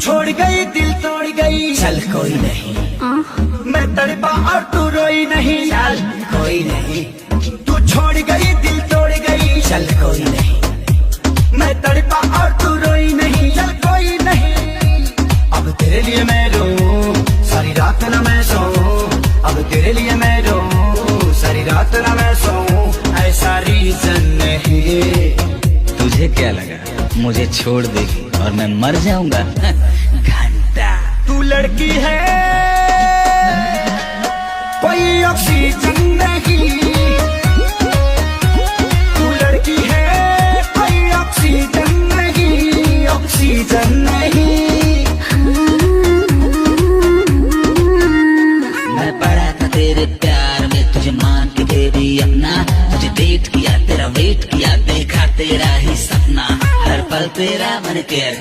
छोड़ गई दिल तोड़ गई, चल कोई नहीं, मैं तड़पा और तू रोई नहीं, चल कोई नहीं, तू छोड़ गई दिल तोड़ गई, चल कोई नहीं, मैं तड़पा और तू रोई नहीं, चल कोई नहीं। अब तेरे लिए मैं रो सारी रात ना मैं सो, अब तेरे लिए मैं रो सारी रात ना मैं सो, ऐसा रीजन नहीं। तुझे क्या लगा मुझे छोड़ देगी और मैं मर जाऊंगा? घंटा तू लड़की है कोई ऑक्सीजन नहीं, तू लड़की है कोई ऑक्सीजन नहीं, ऑक्सीजन नहीं। मैं पड़ा था तेरे प्यार में, तुझे मान के बेबी अपना, तुझे डेट किया तेरा वेट किया, देखा तेरा ही सपना, हर पल तेरा मन केयर